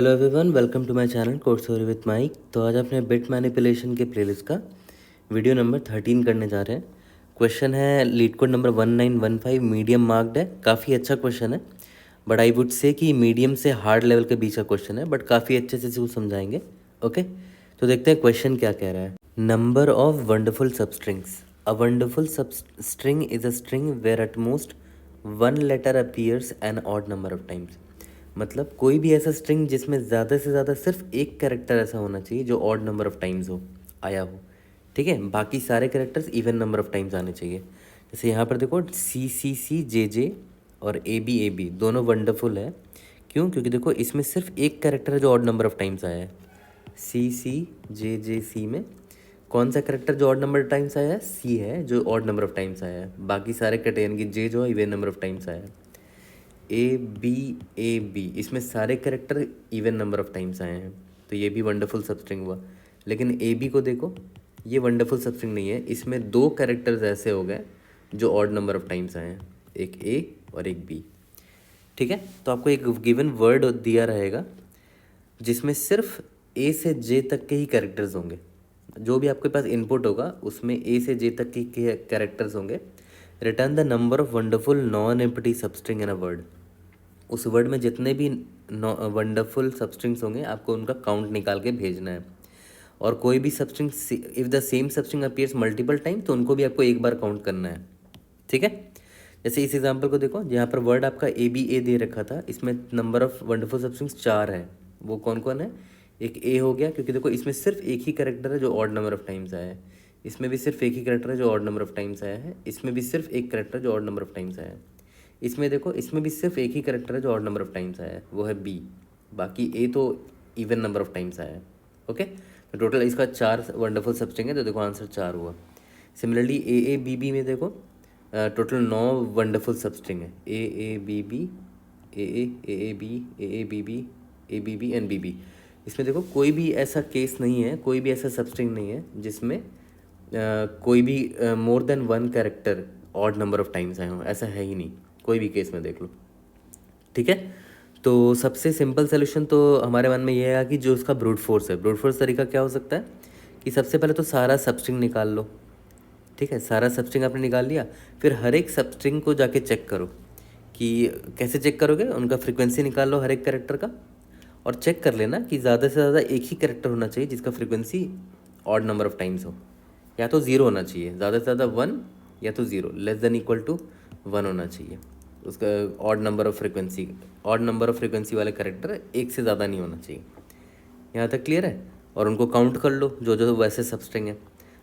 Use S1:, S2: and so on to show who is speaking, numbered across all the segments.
S1: Hello everyone, welcome to my channel course story with Mike. तो आज अपने bit manipulation के प्लेलिस्ट का वीडियो नंबर 13 करने जा रहे हैं। क्वेश्चन है LeetCode number 1915, medium marked है। काफ़ी अच्छा क्वेश्चन है, बट आई वुड से कि मीडियम से हार्ड लेवल के बीच का क्वेश्चन है, बट काफ़ी अच्छे से इसको समझाएंगे। ओके, तो देखते हैं क्वेश्चन क्या कह रहा है। Number of wonderful substrings. A wonderful substring is a string where at most one letter appears an odd number of times. मतलब कोई भी ऐसा स्ट्रिंग जिसमें ज़्यादा से ज़्यादा सिर्फ एक कैरेक्टर ऐसा होना चाहिए जो ऑड नंबर ऑफ टाइम्स हो आया हो। ठीक है, बाकी सारे characters even number of times आने चाहिए। जैसे यहाँ पर देखो C और ए बी दोनों वंडरफुल है। क्यों? क्योंकि देखो इसमें सिर्फ एक कैरेक्टर है जो ऑड नंबर ऑफ टाइम्स आया है। C में कौन सा कैरेक्टर जो ऑड नंबर टाइम्स आया है? C है जो ऑड नंबर ऑफ टाइम्स आया है। बाकी सारे कैरेक्टर यानी कि J जो है इवन नंबर ऑफ टाइम्स आया है। ए बी इसमें सारे character even number of times आए हैं, तो ये भी वंडरफुल सबस्ट्रिंग हुआ। लेकिन ए बी को देखो, ये वंडरफुल सबस्ट्रिंग नहीं है। इसमें दो कैरेक्टर्स ऐसे हो गए जो ऑड नंबर ऑफ टाइम्स आए हैं, एक ए और एक बी। ठीक है, तो आपको एक गिवन वर्ड दिया रहेगा जिसमें सिर्फ ए से जे तक के ही कैरेक्टर्स होंगे। जो भी आपके पास इनपुट होगा उसमें ए से जे तक के कैरेक्टर्स होंगे। Return the number of wonderful non empty substring in a word. उस वर्ड में जितने भी वंडरफुल सबस्ट्रिंग्स होंगे आपको उनका काउंट निकाल के भेजना है। और कोई भी substring if the same substring appears multiple time तो उनको भी आपको एक बार काउंट करना है। ठीक है, जैसे इस एग्जांपल को देखो, जहाँ पर वर्ड आपका ए दे रखा था, इसमें नंबर ऑफ वंडरफुल सबस्ट्रिंग्स 4 है। वो कौन कौन है? एक ए हो गया, क्योंकि देखो इसमें सिर्फ एक ही कैरेक्टर है जो ऑड नंबर ऑफ टाइम्स आया है। इसमें भी सिर्फ एक ही कैरेक्टर है जो ऑड नंबर ऑफ टाइम्स आया है। इसमें भी सिर्फ एक कैरेक्टर जो ऑड नंबर ऑफ टाइम्स आया है। इसमें देखो, इसमें भी सिर्फ एक ही कैरेक्टर है जो ऑड नंबर ऑफ टाइम्स आया है, वो है बी। बाकी ए तो इवन नंबर ऑफ टाइम्स आया है। ओके, तो टोटल इसका 4 वंडरफुल सबस्ट्रिंग है, तो देखो आंसर 4 हुआ। सिमिलरली ए बी में देखो टोटल 9 वंडरफुल सबस्ट्रिंग है। A B B A B B and B B. इसमें देखो कोई भी ऐसा केस नहीं है, कोई भी ऐसा सबस्ट्रिंग नहीं है जिसमें कोई भी more than one character odd number of times आए हों। ऐसा है ही नहीं, कोई भी केस में देख लो। ठीक है, तो सबसे सिंपल सोल्यूशन तो हमारे मन में ये है कि जो उसका ब्रूट फोर्स है, ब्रूट फोर्स तरीका क्या हो सकता है कि सबसे पहले तो सारा सबस्ट्रिंग निकाल लो। ठीक है, सारा सबस्ट्रिंग आपने निकाल लिया, फिर हर एक सबस्ट्रिंग को जाके चेक करो कि कैसे चेक करोगे, उनका फ्रीक्वेंसी निकाल लो हर एक कैरेक्टर का, और चेक कर लेना कि ज़्यादा से ज़्यादा एक ही कैरेक्टर होना चाहिए जिसका frequency odd number of times हो। या तो 0 होना चाहिए, ज़्यादा से ज़्यादा 1, या तो 0 लेस देन इक्वल टू 1 होना चाहिए उसका odd number of frequency. Odd number of frequency वाले कैरेक्टर एक से ज़्यादा नहीं होना चाहिए। यहाँ तक क्लियर है? और उनको काउंट कर लो जो जो वैसे सबस्ट्रिंग है।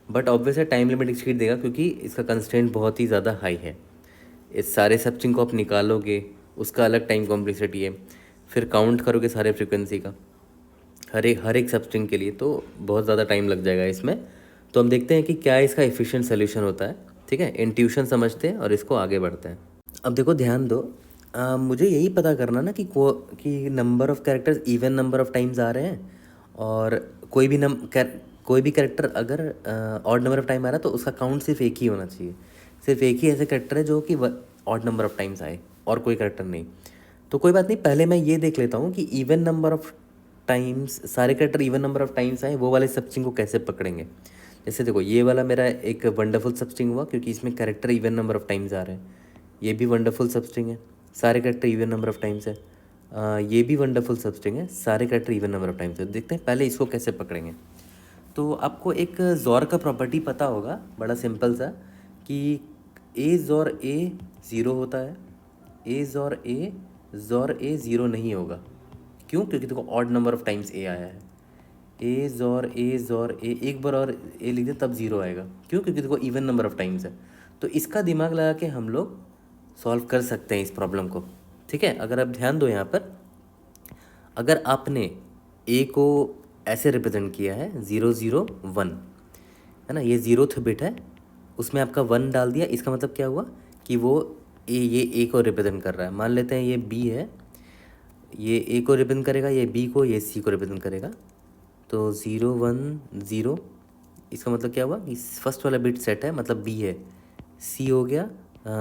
S1: बट ऑब्वियस है टाइम लिमिट एक्सीड देगा, क्योंकि इसका कंस्ट्रेंट बहुत ही ज़्यादा हाई है। इस सारे सबस्ट्रिंग को आप निकालोगे, उसका अलग टाइम कॉम्प्लेक्सिटी है, फिर काउंट करोगे सारे फ्रीक्वेंसी का हर एक सबस्ट्रिंग के लिए, तो बहुत ज़्यादा टाइम लग जाएगा इसमें। तो हम देखते हैं कि क्या इसका एफिशिएंट सोल्यूशन होता है। ठीक है, इंट्यूशन समझते हैं और इसको आगे बढ़ते हैं। अब देखो ध्यान दो, मुझे यही पता करना ना कि number of characters even number of times आ रहे हैं, और कोई भी कैरेक्टर अगर ऑड नंबर ऑफ टाइम आ रहा है तो उसका काउंट सिर्फ एक ही होना चाहिए। सिर्फ एक ही ऐसे कैरेक्टर है जो कि ऑड नंबर ऑफ टाइम्स आए, और कोई कैरेक्टर नहीं। तो कोई बात नहीं, पहले मैं ये देख लेता हूँ कि इवन नंबर ऑफ टाइम्स, सारे character even number of times आए, वो वाले सबस्ट्रिंग को कैसे पकड़ेंगे। जैसे देखो, ये वाला मेरा एक वंडरफुल सबस्ट्रिंग हुआ क्योंकि इसमें character even number of times आ रहे हैं। ये भी वंडरफुल सबस्ट्रिंग है, सारे character even number of times है। ये भी वंडरफुल सबस्ट्रिंग है, सारे character even number of times है। देखते हैं पहले इसको कैसे पकड़ेंगे। तो आपको एक जॉर का प्रॉपर्टी पता होगा, बड़ा सिंपल सा, कि ए जॉर ए 0 होता है, जॉर ए 0 नहीं होगा। क्यों? क्योंकि देखो ऑड नंबर ऑफ टाइम्स ए आया है। ए जॉर ए एक बार और ए लिख दे तब 0 आएगा। क्यों? क्योंकि देखो इवन नंबर ऑफ टाइम्स है। तो इसका दिमाग लगा के हम लोग सॉल्व कर सकते हैं इस प्रॉब्लम को। ठीक है, अगर आप ध्यान दो यहाँ पर, अगर आपने ए को ऐसे रिप्रेजेंट किया है 0 0 1, है ना, ये 0th बिट है, उसमें आपका 1 डाल दिया, इसका मतलब क्या हुआ कि वो ये ए को रिप्रेजेंट कर रहा है। मान लेते हैं ये बी है, ये ए को रिप्रेजेंट करेगा, ये बी को, ये सी को रिप्रेजेंट करेगा। तो 0 1 0, इसका मतलब क्या हुआ कि फर्स्ट वाला बिट सेट है, मतलब बी है। सी हो गया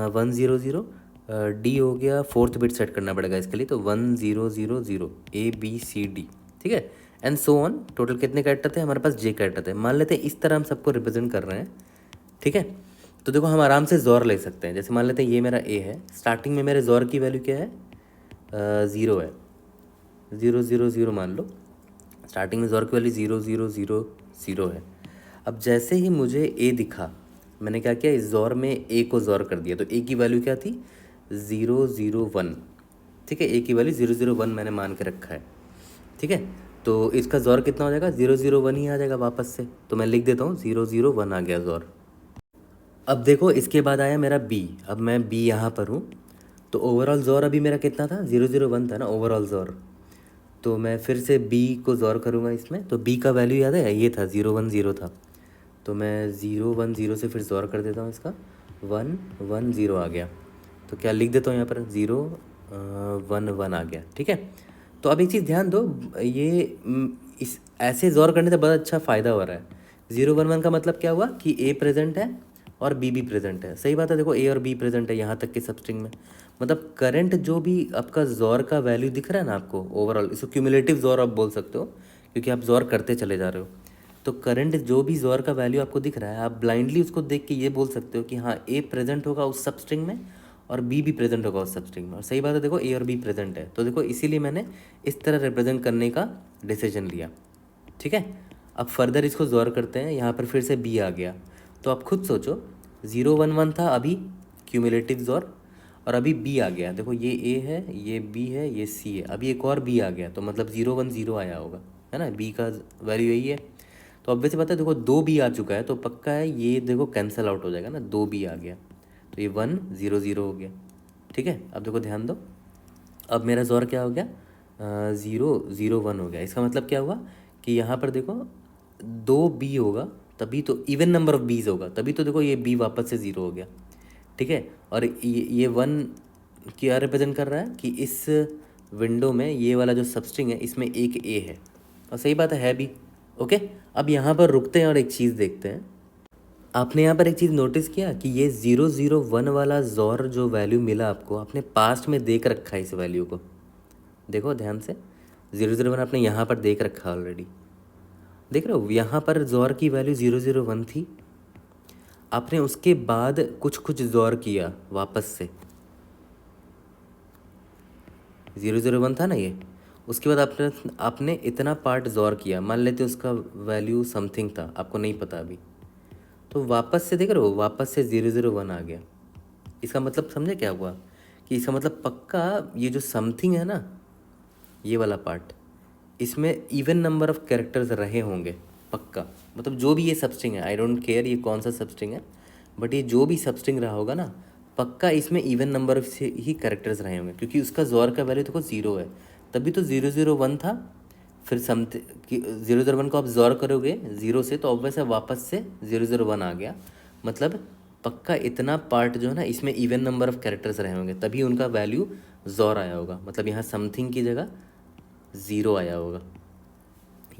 S1: 1 0 0, डी हो गया, फोर्थ बिट सेट करना पड़ेगा इसके लिए, तो 1000 ABCD, ठीक है, एंड सो ऑन। टोटल कितने कैरेक्टर थे हमारे पास? जे कैरेक्टर थे। मान लेते हैं इस तरह हम सबको रिप्रेजेंट कर रहे हैं, ठीक है। तो देखो हम आराम से जोर ले सकते हैं। जैसे मान लेते हैं ये मेरा ए है, स्टार्टिंग में मेरे जोर की वैल्यू क्या है? 0 है, 000 मान लो। स्टार्टिंग में जोर की वैल्यू 0000 है। अब जैसे ही मुझे ए दिखा, मैंने क्या किया, इस जोर में ए को जोर कर दिया। तो ए की वैल्यू क्या थी? 001, ठीक है। ए की वैल्यू 001 मैंने मान के रखा है, ठीक है। तो इसका जोर कितना हो जाएगा? 001 ही आ जाएगा वापस से। तो मैं लिख देता हूँ 001 आ गया जोर। अब देखो इसके बाद आया मेरा बी। अब मैं बी यहाँ पर हूँ, तो ओवरऑल जोर अभी मेरा कितना था? 001 था ना ओवरऑल जोर। तो मैं फिर से बी को जोर करूँगा इसमें। तो बी का वैल्यू याद है, ये था 010 था। तो मैं 010 से फिर जोर कर देता हूँ इसका, 110 आ गया। तो क्या लिख देता हूँ यहाँ पर? 011 आ गया, ठीक है। तो अब एक चीज़ ध्यान दो, ये इस ऐसे जोर करने से बहुत अच्छा फ़ायदा हो रहा है। 011 का मतलब क्या हुआ कि ए प्रेजेंट है और बी भी प्रेजेंट है। सही बात है, देखो ए और बी प्रेजेंट है यहाँ तक के सबस्ट्रिंग में। मतलब करंट जो भी आपका जोर का वैल्यू दिख रहा है ना आपको ओवरऑल, इसको क्यूमुलेटिव जोर आप बोल सकते हो, क्योंकि आप जोर करते चले जा रहे हो। तो करंट जो भी जोर का वैल्यू आपको दिख रहा है, आप ब्लाइंडली उसको देख के ये बोल सकते हो कि हाँ ए प्रेजेंट होगा उस सबस्ट्रिंग में और बी भी प्रेजेंट होगा उस सबस्ट्रिंग में। और सही बात है, देखो ए और बी प्रेजेंट है। तो देखो इसीलिए मैंने इस तरह रिप्रेजेंट करने का डिसीजन लिया, ठीक है। अब फर्दर इसको जोर करते हैं, यहाँ पर फिर से बी आ गया। तो आप खुद सोचो, 011 था अभी क्यूमुलेटिव जोर, और अभी बी आ गया। देखो ये ए है, ये बी है, ये सी है, अभी एक और बी आ गया। तो मतलब 010 आया होगा, है ना। बी का वैल्यू यही है। तो अब वैसे पता है, देखो 2 बी आ चुका है, तो पक्का है ये, देखो कैंसिल आउट हो जाएगा ना, 2 बी आ गया। तो ये 100 हो गया, ठीक है। अब देखो ध्यान दो, अब मेरा जोर क्या हो गया? 001 हो गया। इसका मतलब क्या हुआ कि यहाँ पर देखो 2 बी होगा, तभी तो इवन नंबर ऑफ बीज होगा, तभी तो देखो ये बी वापस से 0 हो गया, ठीक है। और ये 1 क्या रिप्रेजेंट कर रहा है कि इस विंडो में ये वाला जो सबस्ट्रिंग है इसमें एक ए है, और सही बात है भी। ओके, अब यहाँ पर रुकते हैं और एक चीज़ देखते हैं। आपने यहाँ पर एक चीज़ नोटिस किया कि ये 001 वाला जोर जो वैल्यू मिला आपको, आपने पास्ट में देख रखा है इस वैल्यू को। देखो ध्यान से, 001 आपने यहाँ पर देख रखा ऑलरेडी। देख रहे हो, यहाँ पर जोर की वैल्यू 001 थी। आपने उसके बाद कुछ कुछ जोर किया वापस से, 001 था ना ये। उसके बाद आपने इतना पार्ट जोर किया, मान लेते उसका वैल्यू समथिंग था, आपको नहीं पता अभी। तो वापस से देख रहे हो, वापस से 001 आ गया। इसका मतलब समझे क्या हुआ? कि इसका मतलब पक्का ये जो समथिंग है ना, ये वाला पार्ट, इसमें इवन नंबर ऑफ कैरेक्टर्स रहे होंगे पक्का। मतलब जो भी ये सबस्ट्रिंग है, आई डोंट केयर ये कौन सा सबस्ट्रिंग है, बट ये जो भी सबस्ट्रिंग रहा होगा ना, पक्का इसमें इवन नंबर से ही कैरेक्टर्स रहे होंगे, क्योंकि उसका जोर का वैल्यू देखो 0 है, तभी तो 001 था। फिर समथिंग 001 को आप जोर करोगे 0 से, तो ऑब्वियस है वापस से 001 आ गया। मतलब पक्का इतना पार्ट जो है ना, इसमें इवन नंबर ऑफ कैरेक्टर्स रहे होंगे, तभी उनका वैल्यू जोर आया होगा। मतलब यहाँ समथिंग की जगह 0 आया होगा।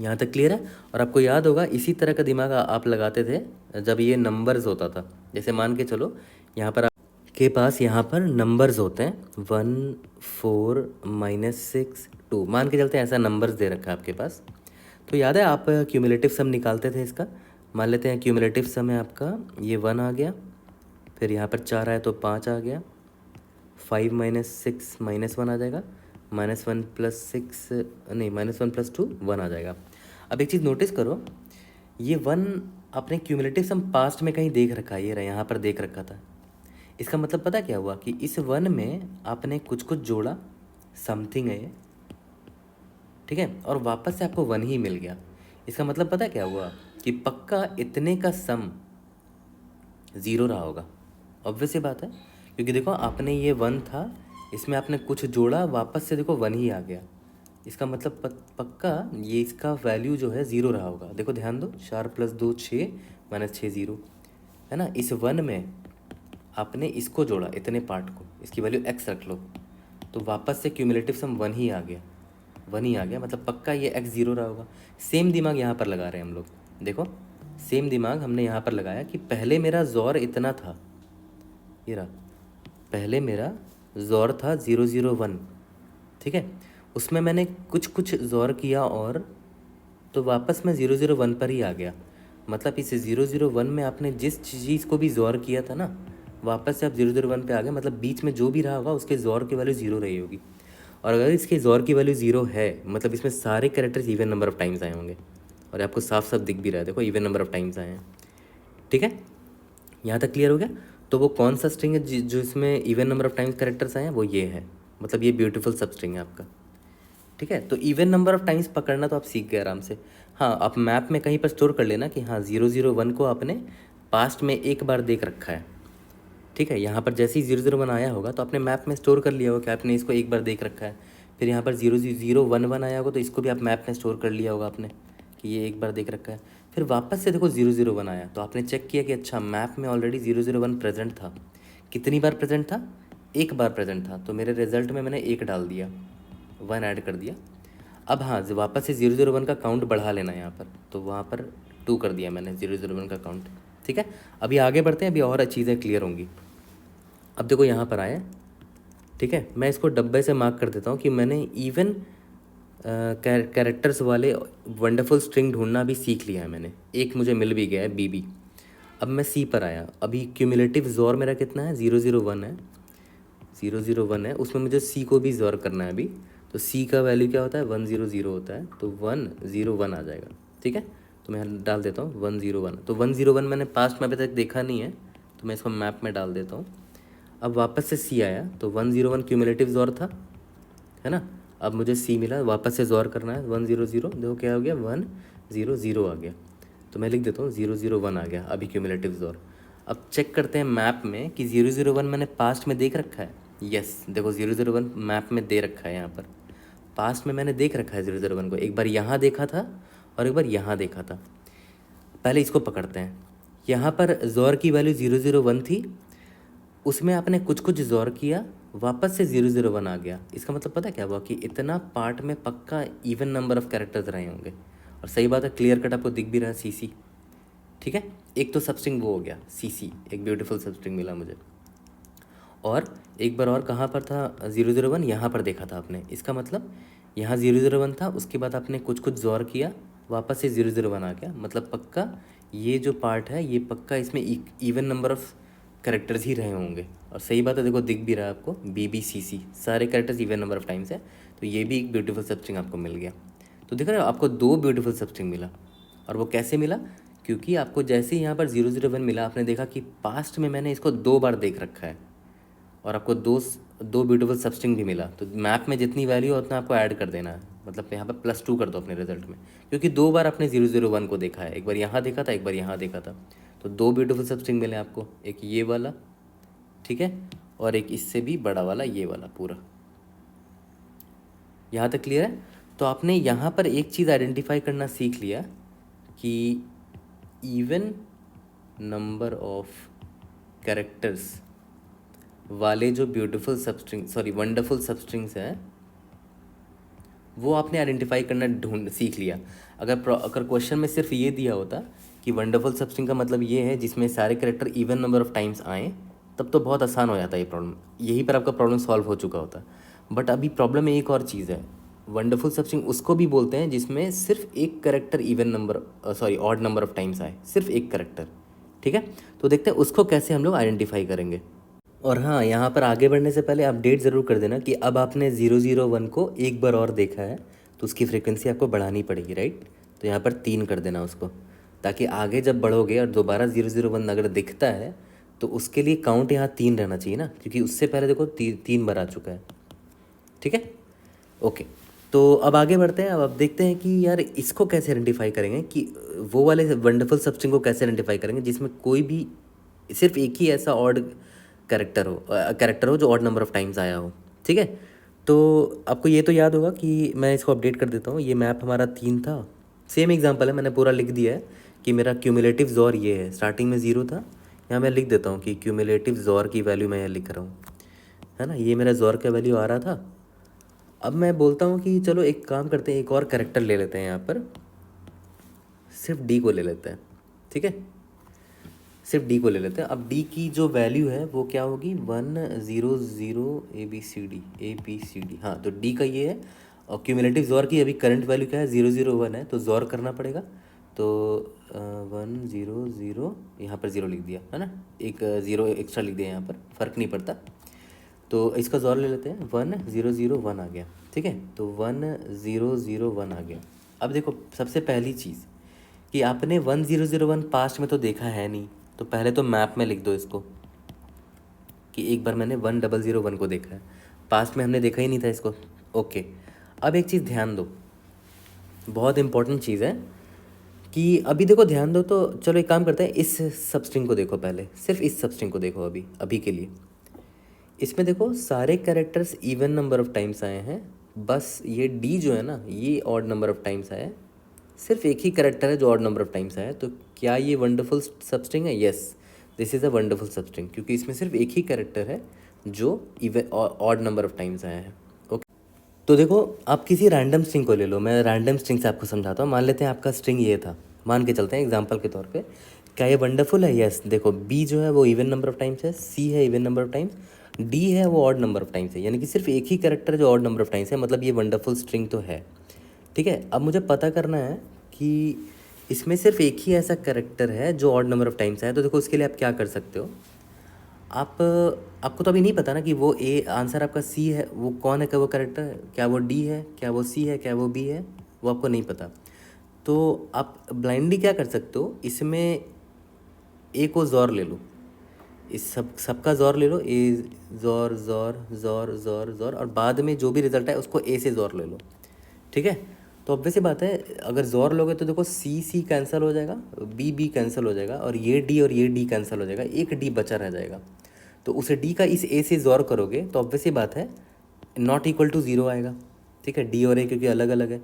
S1: यहाँ तक क्लियर है? और आपको याद होगा इसी तरह का दिमाग आप लगाते थे जब ये नंबर्स होता था। जैसे मान के चलो, यहाँ पर आपके पास यहाँ पर नंबर्स होते हैं 1 4 -6 2, मान के चलते हैं ऐसा नंबर्स दे रखा है आपके पास। तो याद है आप क्यूमुलेटिव सम निकालते थे इसका। मान लेते हैं क्यूमुलेटिव सम है आपका, ये 1 आ गया, फिर यहाँ पर 4 आया तो 5 आ गया, 5 -6 -1 आ जाएगा, -1 + 6 नहीं, -1 + 2 1 आ जाएगा। अब एक चीज़ नोटिस करो, ये 1 आपने क्यूमुलेटिव सम पास्ट में कहीं देख रखा है, ये रहा यहाँ पर देख रखा था। इसका मतलब पता क्या हुआ कि इस 1 में आपने कुछ कुछ जोड़ा, समथिंग है ये, ठीक है, और वापस से आपको 1 ही मिल गया। इसका मतलब पता क्या हुआ कि पक्का इतने का सम 0 रहा होगा। ऑब्वियस सी बात है, क्योंकि देखो आपने ये 1 था, इसमें आपने कुछ जोड़ा, वापस से देखो 1 ही आ गया। इसका मतलब पक्का ये इसका वैल्यू जो है 0 रहा होगा। देखो ध्यान दो, 4 + 2 6 -6 0, है ना। इस 1 में आपने इसको जोड़ा, इतने पार्ट को, इसकी वैल्यू x रख लो, तो वापस से क्यूमुलेटिव सम 1 ही आ गया, 1 ही आ गया। मतलब पक्का ये x 0 रहा होगा। सेम दिमाग यहाँ पर लगा रहे हैं हम लोग। देखो सेम दिमाग हमने यहाँ पर लगाया कि पहले मेरा जोर इतना था, ये रहा, पहले मेरा ज़ोर था 001, ठीक है। उसमें मैंने कुछ कुछ ज़ोर किया और तो वापस मैं 001 पर ही आ गया। मतलब इस 001 में आपने जिस चीज़ को भी ज़ोर किया था ना, वापस से आप 001 पे आ गए। मतलब बीच में जो भी रहा होगा उसके ज़ोर की वैल्यू 0 रही होगी। और अगर इसके ज़ोर की वैल्यू 0 है, मतलब इसमें सारे characters even number of times आए होंगे। और आपको साफ साफ दिख भी रहा है, देखो इवन नंबर ऑफ टाइम्स आए हैं, ठीक है। यहाँ तक क्लियर हो गया। तो वो कौन सा स्ट्रिंग है जो इसमें even number of times characters आए हैं, वो ये है। मतलब ये ब्यूटीफुल सब स्ट्रिंग है आपका, ठीक है। तो इवन नंबर ऑफ टाइम्स पकड़ना तो आप सीख गए आराम से। हाँ, आप मैप में कहीं पर स्टोर कर लेना कि हाँ 001 को आपने पास्ट में एक बार देख रखा है, ठीक है। यहाँ पर जैसे ही 001 आया होगा तो आपने मैप में स्टोर कर लिया होगा कि आपने इसको एक बार देख रखा है। फिर यहाँ पर 0011 आया होगा तो इसको भी आप मैप में स्टोर कर लिया होगा आपने कि ये एक बार देख रखा है। फिर वापस से देखो 001 आया तो आपने चेक किया कि अच्छा मैप में ऑलरेडी 001 प्रेजेंट था। कितनी बार प्रेजेंट था? एक बार प्रेजेंट था। तो मेरे रिजल्ट में मैंने एक डाल दिया, 1 ऐड कर दिया। अब हाँ, वापस से 001 का काउंट बढ़ा लेना है यहाँ पर, तो वहाँ पर 2 कर दिया मैंने 001 का काउंट, ठीक है। अभी आगे बढ़ते हैं, अभी और चीज़ें क्लियर होंगी। अब देखो यहाँ पर आए, ठीक है। मैं इसको डब्बे से मार्क कर देता हूँ कि मैंने इवन कैरेक्टर्स वाले वंडरफुल स्ट्रिंग ढूंढना भी सीख लिया है मैंने। एक मुझे मिल भी गया है, बीबी। अब मैं सी पर आया। अभी क्यूमुलेटिव ज़ोर मेरा कितना है? 001 है, 001 है। उसमें मुझे सी को भी ज़ोर करना है अभी। तो सी का वैल्यू क्या होता है? 100 होता है, तो 101 आ जाएगा, ठीक है। तो मैं डाल देता हूँ 101। तो 101 मैंने पास्ट में अभी तक देखा नहीं है, तो मैं इसको मैप में डाल देता हूँ। अब वापस से सी आया तो 101 क्यूमुलेटिव ज़ोर था, है ना। अब मुझे सी मिला, वापस से ज़ोर करना है 100। देखो क्या हो गया, 100 आ गया। तो मैं लिख देता हूँ 001 आ गया अभी क्यूमुलेटिव ज़ोर। अब चेक करते हैं मैप में कि 001 मैंने पास्ट में देख रखा है। यस, देखो 001 मैप में दे रखा है। यहाँ पर पास्ट में मैंने देख रखा है 001 को। एक बार यहाँ देखा था और एक बार यहाँ देखा था। पहले इसको पकड़ते हैं। यहाँ पर ज़ोर की वैल्यू 001 थी, उसमें आपने कुछ कुछ ज़ोर किया, वापस से 001 आ गया। इसका मतलब पता है क्या हुआ कि इतना पार्ट में पक्का इवन नंबर ऑफ कैरेक्टर्स रहे होंगे। और सही बात है, क्लियर कट आपको दिख भी रहा है, सीसी, ठीक है। एक तो सबस्ट्रिंग वो हो गया सीसी, एक ब्यूटीफुल सबस्ट्रिंग मिला मुझे। और एक बार और कहाँ पर था 001? यहाँ पर देखा था आपने। इसका मतलब यहाँ 001 था, उसके बाद आपने कुछ कुछ ज़ोर किया, वापस से 001 आ गया। मतलब पक्का ये जो पार्ट है ये पक्का इसमें इवन नंबर ऑफ कैरेक्टर्स ही रहे होंगे। और सही बात है, देखो दिख भी रहा है आपको, BBCC सारे characters even number of times है। तो ये भी एक ब्यूटीफुल सबस्ट्रिंग आपको मिल गया। तो देख रहे हो, आपको 2 ब्यूटीफुल सबस्ट्रिंग मिला। और वो कैसे मिला? क्योंकि आपको जैसे ही यहाँ पर 001 मिला, आपने देखा कि पास्ट में मैंने इसको 2 बार देख रखा है। और आपको दो ब्यूटीफुल सबस्ट्रिंग भी मिला। तो मैप में जितनी वैल्यू है उतना आपको ऐड कर देना है। मतलब यहाँ पर +2 कर दो अपने रिजल्ट में, क्योंकि 2 बार आपने 001 को देखा है। एक बार यहाँ देखा था, एक बार यहाँ देखा था। तो 2 ब्यूटीफुल सबस्ट्रिंग मिले आपको, एक ये वाला, ठीक है, और एक इससे भी बड़ा वाला, ये वाला पूरा। यहाँ तक क्लियर है? तो आपने यहाँ पर एक चीज़ आइडेंटिफाई करना सीख लिया कि इवन नंबर ऑफ कैरेक्टर्स वाले जो ब्यूटीफुल सबस्ट्रिंग वंडरफुल सबस्ट्रिंग्स हैं, वो आपने आइडेंटिफाई करना सीख लिया। अगर क्वेश्चन में सिर्फ ये दिया होता कि वंडरफुल सबस्ट्रिंग का मतलब ये है जिसमें सारे character even number of times आए, तब तो बहुत आसान हो जाता ये प्रॉब्लम, यहीं पर आपका प्रॉब्लम सॉल्व हो चुका होता। बट अभी प्रॉब्लम में एक और चीज़ है। वंडरफुल सबस्ट्रिंग उसको भी बोलते हैं जिसमें सिर्फ एक character odd number of times आए, सिर्फ एक करेक्टर, ठीक है। तो देखते हैं उसको कैसे हम लोग आइडेंटिफाई करेंगे। और हाँ, यहाँ पर आगे बढ़ने से पहले अपडेट ज़रूर कर देना कि अब आपने 001 को एक बार और देखा है, तो उसकी फ्रिक्वेंसी आपको बढ़ानी पड़ेगी, राइट। तो यहाँ पर 3 कर देना उसको, ताकि आगे जब बढ़ोगे और दोबारा 001 अगर दिखता है तो उसके लिए काउंट यहाँ 3 रहना चाहिए ना, क्योंकि उससे पहले देखो 3 बार आ चुका है, ठीक है। ओके, तो अब आगे बढ़ते हैं। अब देखते हैं कि यार इसको कैसे आइडेंटिफाई करेंगे, कि वो वाले वंडरफुल सबस्ट्रिंग को कैसे आइडेंटिफाई करेंगे जिसमें कोई भी सिर्फ एक ही ऐसा ऑड कैरेक्टर हो जो ऑड नंबर ऑफ टाइम्स आया हो, ठीक है। तो आपको ये तो याद होगा कि मैं इसको अपडेट कर देता हूँ। ये मैप हमारा 3 था, सेम एग्जांपल है, मैंने पूरा लिख दिया है कि मेरा क्यूमुलेटिव ज़ोर ये है। स्टार्टिंग में 0 था, यहाँ मैं लिख देता हूँ कि क्यूमुलेटिव ज़ोर की वैल्यू मैं यहाँ लिख रहा हूँ, है ना। ये मेरा ज़ोर का वैल्यू आ रहा था। अब मैं बोलता हूँ कि चलो एक काम करते हैं, एक और कैरेक्टर ले लेते हैं, यहाँ पर सिर्फ D को ले लेते हैं, ठीक है। सिर्फ डी को ले लेते हैं। अब डी की जो वैल्यू है वो क्या होगी, 100 ABCD। हाँ, तो डी का ये है। और क्यूमुलेटिव जोर की अभी करंट वैल्यू क्या है, 001 है, तो जोर करना पड़ेगा। तो 100, यहाँ पर 0 लिख दिया है ना, एक 0 एक्स्ट्रा लिख दिया यहाँ पर, फ़र्क नहीं पड़ता। तो इसका जोर ले लेते हैं, 1001 आ गया। ठीक है, तो 1001 आ गया। अब देखो सबसे पहली चीज़ कि आपने 1001 पास्ट में तो देखा है नहीं, तो पहले तो मैप में लिख दो इसको कि एक बार मैंने 1001 को देखा है, पास्ट में हमने देखा ही नहीं था इसको। ओके, अब एक चीज़ ध्यान दो, बहुत इंपॉर्टेंट चीज़ है कि अभी देखो ध्यान दो। तो चलो एक काम करते हैं, इस सबस्ट्रिंग को देखो पहले, सिर्फ इस सबस्ट्रिंग को देखो अभी अभी के लिए। इसमें देखो सारे characters even number of times आए हैं, बस ये डी जो है ना ये ऑड नंबर ऑफ टाइम्स आया है। सिर्फ एक ही कैरेक्टर है जो ऑड नंबर ऑफ टाइम्स आया है। तो क्या ये वंडरफुल सबस्ट्रिंग है? Yes, this is a wonderful substring, क्योंकि इसमें सिर्फ एक ही कैरेक्टर है जो even odd number of times आया है। ओके, तो देखो आप किसी रैंडम स्ट्रिंग को ले लो, मैं रैंडम स्ट्रिंग से आपको समझाता हूँ। मान लेते हैं आपका स्ट्रिंग ये था, मान के चलते हैं एग्जाम्पल के तौर पे। क्या ये वंडरफुल है? यस। देखो बी जो है वो इवन नंबर ऑफ टाइम्स है, सी है even number of times, D है वो ऑड नंबर ऑफ टाइम्स है, यानी कि सिर्फ एक ही कैरेक्टर जो ऑड नंबर ऑफ टाइम्स है, मतलब ये वंडरफुल स्ट्रिंग तो है। ठीक है, अब मुझे पता करना है कि इसमें सिर्फ एक ही ऐसा कैरेक्टर है जो ऑड नंबर ऑफ टाइम्स है। तो देखो उसके लिए आप क्या कर सकते हो, आप आपको तो अभी नहीं पता ना कि वो ए आंसर आपका सी है, वो कौन है, क्या वो कैरेक्टर है, क्या वो डी है, क्या वो सी है, क्या वो बी है, वो आपको नहीं पता। तो आप ब्लाइंडली क्या कर सकते हो, इसमें ए को जोर ले लो, इस सबका जोर ले लो, ए जोर जोर जोर जोर जोर, और बाद में जो भी रिजल्ट है उसको ए से जोर ले लो। ठीक है, तो ऑब्वियस सी बात है, अगर जोर लोगे तो देखो सी सी कैंसिल हो जाएगा, बी बी कैंसिल हो जाएगा, और ये डी कैंसिल हो जाएगा, एक डी बचा रह जाएगा। तो उसे डी का इस ए से जोर करोगे तो ऑब्वियस सी बात है नॉट इक्वल टू ज़ीरो आएगा। ठीक है, डी और ए क्योंकि अलग अलग है,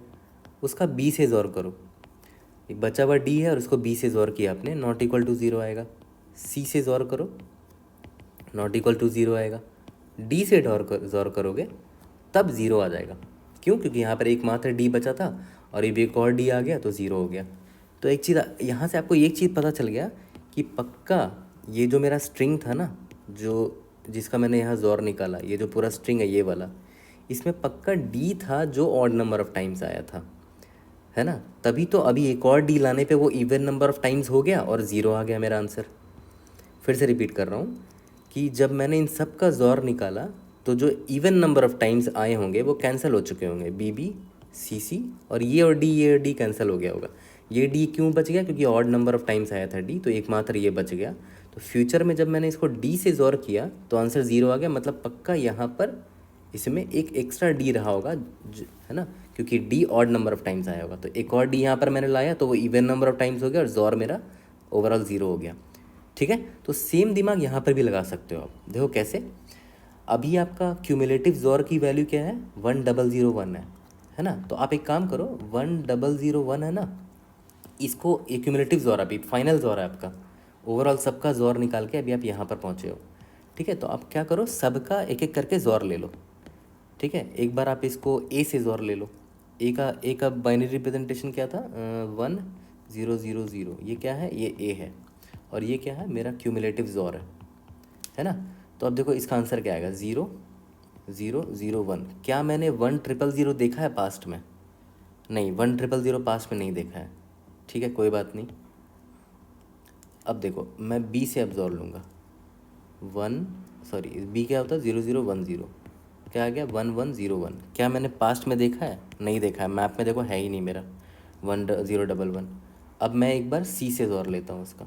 S1: उसका बी से जोर करो, एक बचा हुआ डी है और उसको बी से जोर किया आपने, नॉट इक्वल टू ज़ीरो आएगा। सी से जोर करो, नॉट इक्वल टू ज़ीरो आएगा। डी से जोर करोगे तब ज़ीरो आ जाएगा। क्यों? क्योंकि यहाँ पर एकमात्र डी बचा था और ये भी एक और डी आ गया तो ज़ीरो हो गया। तो एक चीज़ यहाँ से आपको एक चीज़ पता चल गया कि पक्का ये जो मेरा स्ट्रिंग था ना, जो जिसका मैंने यहाँ जोर निकाला, ये जो पूरा स्ट्रिंग है ये वाला, इसमें पक्का डी था जो ऑड नंबर ऑफ टाइम्स आया था, है ना। तभी तो अभी एक और डी लाने पे वो इवन नंबर ऑफ टाइम्स हो गया और ज़ीरो आ गया मेरा आंसर। फिर से रिपीट कर रहा हूँ कि जब मैंने इन सब का जोर निकाला तो जो इवन नंबर ऑफ टाइम्स आए होंगे वो कैंसिल हो चुके होंगे, बी बी सी सी, और ये डी कैंसिल हो गया होगा। ये डी क्यों बच गया? क्योंकि ऑड नंबर ऑफ टाइम्स आया था डी, तो एकमात्र ये बच गया। तो फ्यूचर में जब मैंने इसको डी से जोर किया तो आंसर ज़ीरो आ गया, मतलब पक्का यहाँ पर इसमें एक एक्स्ट्रा डी रहा होगा, है ना, क्योंकि D odd number of times आया होगा। तो एक और डी यहाँ पर मैंने लाया तो वो इवन नंबर ऑफ टाइम्स हो गया और जोर मेरा ओवरऑल ज़ीरो हो गया। ठीक है, तो सेम दिमाग यहाँ पर भी लगा सकते हो आप। देखो कैसे, अभी आपका क्यूमुलेटिव जोर की वैल्यू क्या है, 1001 है ना। तो आप एक काम करो, 1001 है ना, इसको एक क्यूमुलेटिव जोर, अभी फाइनल जोर है आपका, ओवरऑल सबका जोर निकाल के अभी आप यहाँ पर पहुँचे हो। ठीक है, तो आप क्या करो, सबका एक एक करके जोर ले लो। ठीक है, एक बार आप इसको ए से जोर ले लो। ए का बाइनरी रिप्रेजेंटेशन क्या था, 1000, ये क्या है, ये ए है, और ये क्या है, मेरा क्यूमुलेटिव जोर है ना। तो अब देखो इसका आंसर क्या आएगा, 0001। क्या मैंने 1000 देखा है पास्ट में? नहीं, 1000 पास्ट में नहीं देखा है। ठीक है, कोई बात नहीं। अब देखो मैं बी से अब जोर लूँगा, बी क्या होता है, 0010, क्या आ गया, 1101। क्या मैंने पास्ट में देखा है? नहीं देखा है, मैप में देखो है ही नहीं मेरा 1011। अब मैं एक बार सी से जोर लेता हूँ उसका।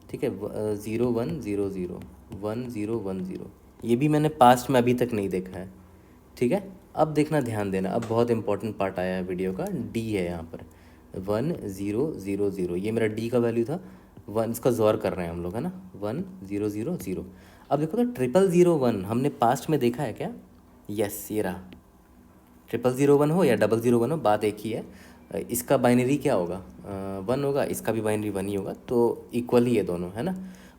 S1: ठीक है, 0100, 1010, ये भी मैंने पास्ट में अभी तक नहीं देखा है। ठीक है, अब देखना, ध्यान देना, अब बहुत इंपॉर्टेंट पार्ट आया है वीडियो का, डी है यहाँ पर 1000, ये मेरा डी का वैल्यू था, वन इसका जोर कर रहे हैं हम लोग, है ना, 1000। अब देखो तो 0001 हमने पास्ट में देखा है क्या? यस, ये रहा। 0001 हो या 001 हो, बात एक ही है। इसका बाइनरी क्या होगा, 1 होगा, इसका भी बाइनरी 1 ही होगा, तो इक्वल ही है दोनों, है ना।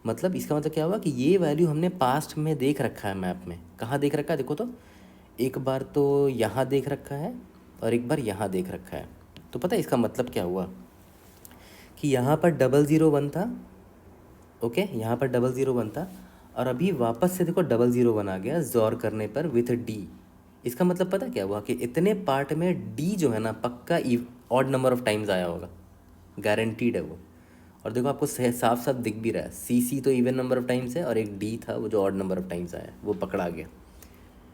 S1: मतलब इसका मतलब क्या हुआ कि ये वैल्यू हमने पास्ट में देख रखा है मैप में। कहाँ देख रखा है, देखो तो, एक बार तो यहाँ देख रखा है और एक बार यहाँ देख रखा है। तो पता है इसका मतलब क्या हुआ कि यहाँ पर 001 था ओके, यहाँ पर 001 था और अभी वापस से देखो 001 आ गया जोर करने पर विथ डी। इसका मतलब पता क्या हुआ कि इतने पार्ट में डी जो है ना पक्का ऑड नंबर ऑफ टाइम्स आया होगा, गारंटीड है वो। और देखो आपको साफ साफ दिख भी रहा है, सी सी तो इवन नंबर ऑफ टाइम्स है और एक डी था वो जो ऑड नंबर ऑफ टाइम्स आया, वो पकड़ा गया।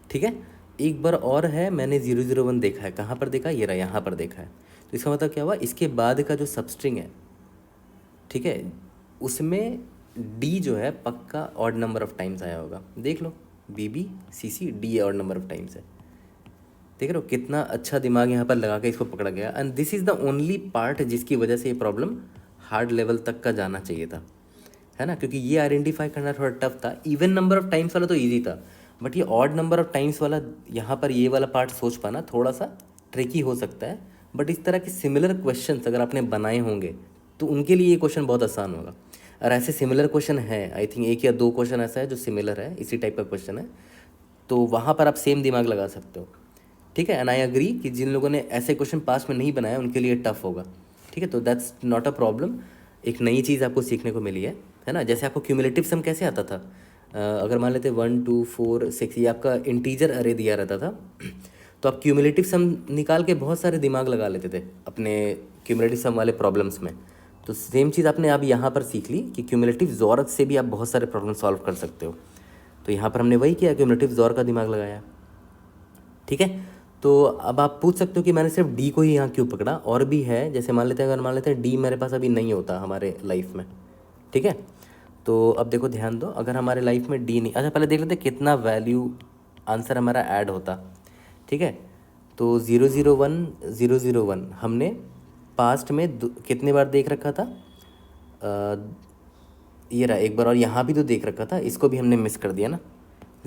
S1: ठीक है, एक बार और है, मैंने 001 देखा है, कहाँ पर देखा, ये रहा यहाँ पर देखा है। तो इसका मतलब क्या हुआ, इसके बाद का जो सबस्ट्रिंग है, ठीक है, उसमें डी जो है पक्का ऑड नंबर ऑफ टाइम्स आया होगा। देख लो, B B C C D odd number of times है। देख रहे हो कितना अच्छा दिमाग यहाँ पर लगा के इसको पकड़ा गया। And this is the only part जिसकी वजह से ये प्रॉब्लम हार्ड लेवल तक का जाना चाहिए था, है ना, क्योंकि ये आइडेंटिफाई करना थोड़ा टफ था। इवन नंबर ऑफ टाइम्स वाला तो ईजी था, बट ये ऑड नंबर ऑफ टाइम्स वाला, यहाँ पर ये वाला पार्ट सोच पाना थोड़ा सा ट्रिकी हो सकता है। बट इस तरह के सिमिलर क्वेश्चन अगर आपने बनाए होंगे तो उनके लिए ये क्वेश्चन बहुत आसान होगा। और ऐसे सिमिलर क्वेश्चन है, आई थिंक 1 या 2 क्वेश्चन ऐसा है जो सिमिलर है, इसी टाइप का क्वेश्चन है, तो वहाँ पर आप सेम दिमाग लगा सकते हो। ठीक है, एंड आई अग्री कि जिन लोगों ने ऐसे क्वेश्चन पास में नहीं बनाया उनके लिए टफ होगा। ठीक है, तो दैट्स नॉट अ प्रॉब्लम, एक नई चीज़ आपको सीखने को मिली है ना। जैसे आपको क्यूमुलेटिव सम कैसे आता था, अगर मान लेते 1 2 4 6 ये आपका इंटीजर अरे दिया रहता था, तो आप क्यूमुलेटिव सम निकाल के बहुत सारे दिमाग लगा लेते थे अपने क्यूमुलेटिव सम वाले प्रॉब्लम्स में। तो सेम चीज़ आपने अब यहाँ पर सीख ली कि क्यूमुलेटिव ज़ोर से भी आप बहुत सारे प्रॉब्लम सॉल्व कर सकते हो। तो यहाँ पर हमने वही किया, क्यूमुलेटिव ज़ोर का दिमाग लगाया। ठीक है, तो अब आप पूछ सकते हो कि मैंने सिर्फ डी को ही यहाँ क्यों पकड़ा, और भी है। जैसे मान लेते हैं, अगर मान लेते हैं डी मेरे पास अभी नहीं होता हमारे लाइफ में, ठीक है, तो अब देखो ध्यान दो, अगर हमारे लाइफ में डी नहीं, अच्छा पहले देख लेते हैं कितना वैल्यू आंसर हमारा ऐड होता। ठीक है, तो 001 हमने पास्ट में कितने बार देख रखा था, ये रहा एक बार, और यहाँ भी तो देख रखा था, इसको भी हमने मिस कर दिया ना।